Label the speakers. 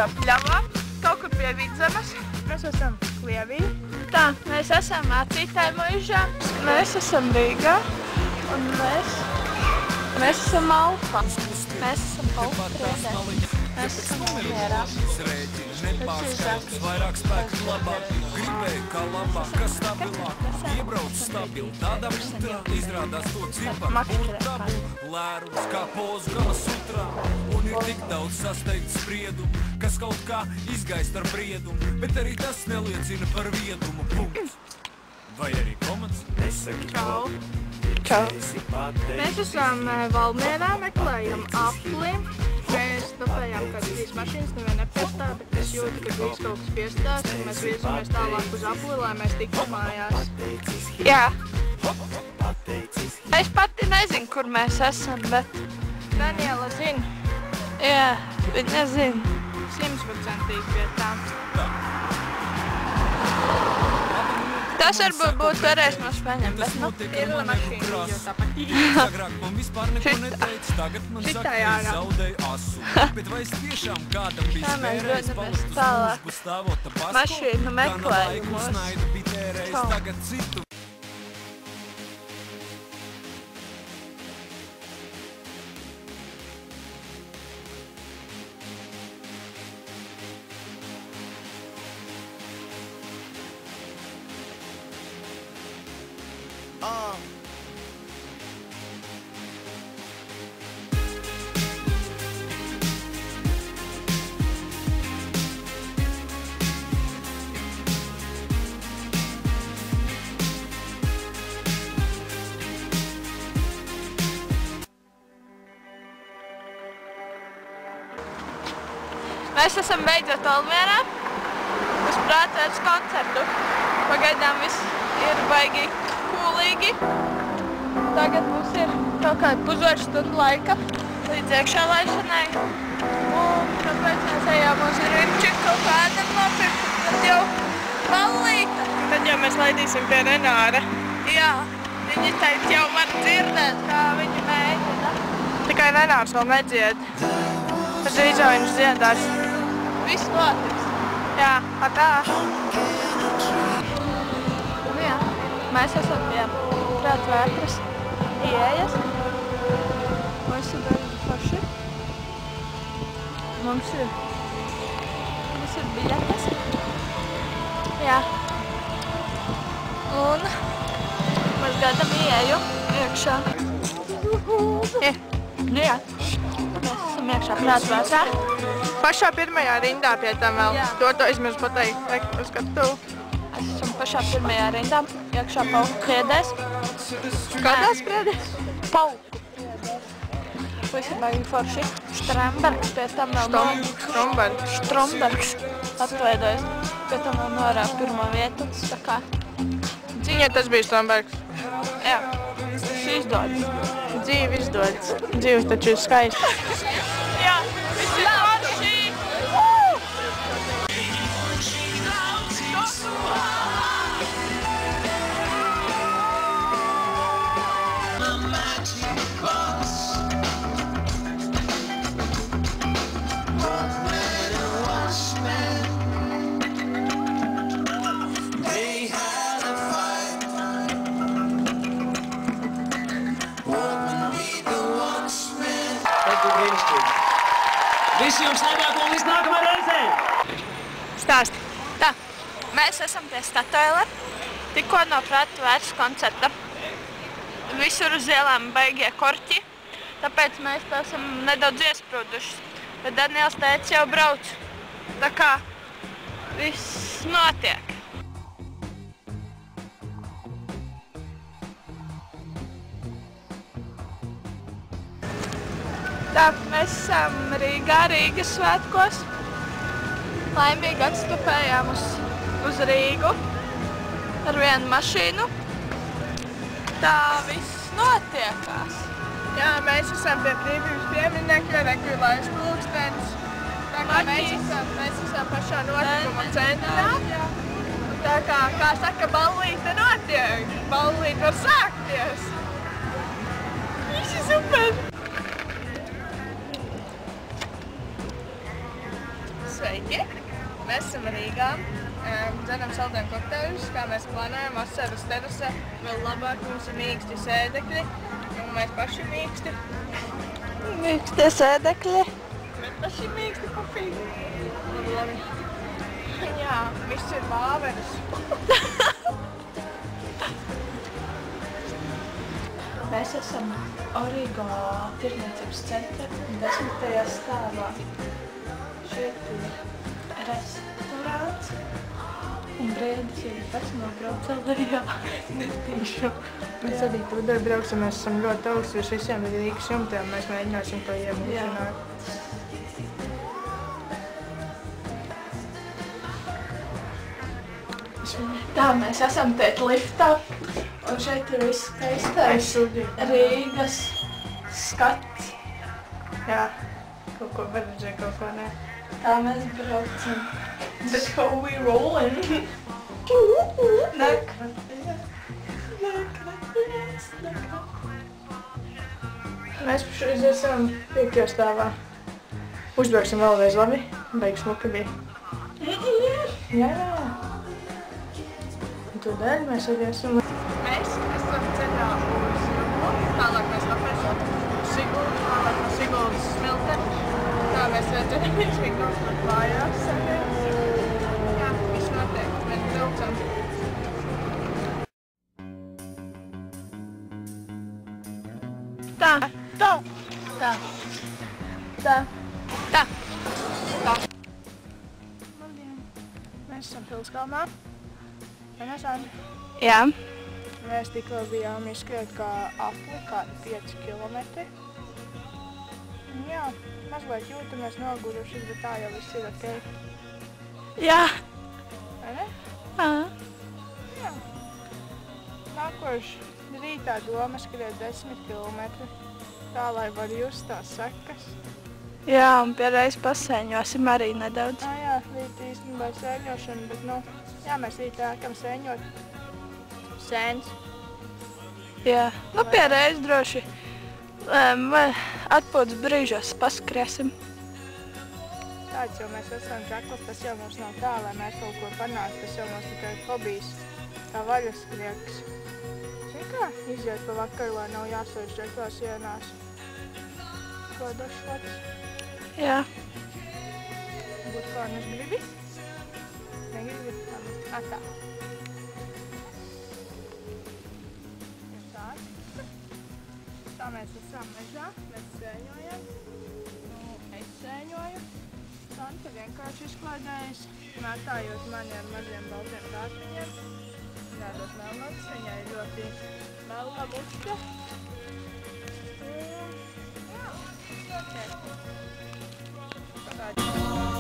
Speaker 1: esam Pļavā, kaut kur pie Vidzemes.
Speaker 2: Mēs esam Krievijā.
Speaker 1: Tā, mēs esam mācītāju mūžā. Mēs esam Rīgā. Un mēs esam Alfa. Mēs esam Alfa. Mēs esam Valmierā.
Speaker 3: Vairāk spēku labāk, gribēju kā labāk, kas stabilāk, iebrauc stabili, tādā putrā, izrādās to cipar, burtabu, lērums kā pozu gala sutrā, un ir tik daudz sasteigts spriedumu, kas kaut kā izgaist ar briedumu, bet arī tas neliecina par viedumu, punkts. Vai arī komats?
Speaker 1: Čau. Čau. Mēs esam Valmierā, meklējam apli. Mēs stopējām kādas 3 mašīnas, nevien nepiestāv, bet es jūtu, ka drīz kaut kas piestās, un mēs virzamies tālāk uz apli, lai mēs tiktu mājās. Jā. Es pati nezinu, kur mēs esam, bet Daniela zina. Jā, viņa zina. 100% vietām. Tas varbūt būtu toreiz mums paņem, bet nu, pirma mašīna jau tāpat. Šitā jārā. Tā mēs dodamies tālāk mašīnu meklējumos. Čau. Mēs esam beidzot Valmierā uz Prātvērs koncertu. Pagaidām viss ir baigi kūlīgi. Tagad mums ir kaut kāda pusotru stundu laika līdz iekšā laišanai. Un tāpēc mēs ejām uz Rimči kaut kādam nopirkt, tad jau ballīta. Tad jau mēs laidīsim pie Renāra. Jā, viņi teica jau var dzirdēt, kā viņi mēģina. Tikai Renārs vēl nedzied. Tad drīz jau viņš dziedās. Viss notiks. Jā, tā. Nu jā, mēs esam pie Prātvētras ieejas. Mums ir darbi forši. Mums ir biļetes. Jā. Un mēs gaidām ieeju iekšā. Nu jā. Mēs esam iekšā Prātvētrā. Pašā pirmajā rindā pie tam vēl. To izmirst pateikt uz skatuvu. Es esmu pašā pirmajā rindā, iekšā pauku priedēs. Kādās priedēs? Pauku priedēs. Visi baigi forši. Štrombergs pie tam vēl Štrombergs atveidojas. Pie tam vēl norā pirmo vietu. Tā kā Viņai tas bija Štrombergs. Jā. Tas izdodas. Dzīve izdodas. Dzīve taču ir skaista. Jā. Viss ir forši.
Speaker 4: Visi jums labāk un līdz nākamajai reizei!
Speaker 1: Stāsti. Tā, mēs esam pie Statoila, tikko no Prātvērs koncerta. Visur uz ielām baigie korķi, tāpēc mēs tā esam nedaudz iesprūduši. Bet Daniels teica jau brauc. Tā kā viss notiek. Tā, mēs esam Rīgā, Rīgas svētkos. Laimīgi atstupējām uz Rīgu ar vienu mašīnu. Tā viss notiekās. Jā, mēs esam pie brīvības pieminekļa, regulājas pulkstenis. Tā kā mēs esam pašā notikuma centrā. Un tā kā saka, ballīte notiek. Ballīte var sākties. Viss ir super! Sveiki! Mēs esam Rīgā, dzeram saldējumu kokteļus, kā mēs plānojam, atceras terase, vēl labāk mums ir mīksti sēdekļi, un mēs paši mīksti.
Speaker 2: Mīkstie sēdekļi.
Speaker 1: Mēs paši mīksti kofīgi. Labi. Jā, viss ir vāveres.
Speaker 2: Mēs esam Origo tirdzniecības centra 10. stāvā. Šeit ir restorāns un Briedis ir pēc nobrauca lejā. Netīšu.
Speaker 1: Mēs arī tur brauksim, mēs esam ļoti augsts virs visiem Rīgas jumtiem, mēs mēģināsim to iemūžināt.
Speaker 2: Tā, mēs esam tēt liftā, un šeit ir viss skaistais Rīgas skats.
Speaker 1: Jā, kaut ko var redzēt, kaut ko ne.
Speaker 2: Tā mēs braucam. That's how we rollin'.
Speaker 1: Mēs pašreiz esam 5. stāvā. Uzbrauksim vēlreiz labi, beigas smuka bija. Jā. Tādēļ mēs arī esam... Mēs esam ceļā uz Jugu, tālāk mēs apēsim Siguldu, tālāk no Siguldas Smilte. Tā mēs redzējamies Vigos no mājās saviem. Jā, viss notiek, mēs braucam. Tā. Tā. Tā. Tā. Tā. Tā. Labdien. Mēs esam Pilskalnā.
Speaker 2: Jā.
Speaker 1: Mēs tikko bijām izskriet kā apli, kādi 5 kilometri. Jā, mazliet jūtamies noguruši, bet tā jau viss ir ok.
Speaker 2: Jā.
Speaker 1: Vai ne? Jā. Nākoši rītā doma skriet 10 kilometri, tā lai var just tās sekas.
Speaker 2: Jā, un pierreiz pasēņosim arī nedaudz.
Speaker 1: Jā, rīt īstenībā sēņošana, bet jā, mēs rītā ēkam sēņot. Sēns.
Speaker 2: Jā, pierreiz droši. Atpūtas brīžos paskriesim.
Speaker 1: Tāds jau mēs esam čaklis, tas jau mums nav tā, lai mēs kaut ko panākt, tas jau mums tikai hobijs, kā vaļaskrieks. Zini kā, iziet pa vakaru, lai nav jāsēž čeklās ienās. Ko došots?
Speaker 2: Jā.
Speaker 1: Būt pārnes gribi? Negribi? Tā. Tā mēs esam mežā, mēs sēņojam. Es sēņoju. Santa vienkārši izklaidējas, mētājot mani ar maziem baltiem dārtiņiem. Nēdot melnotas, viņai ir ļoti melna bučka. Jā, notiek. Pagājuši.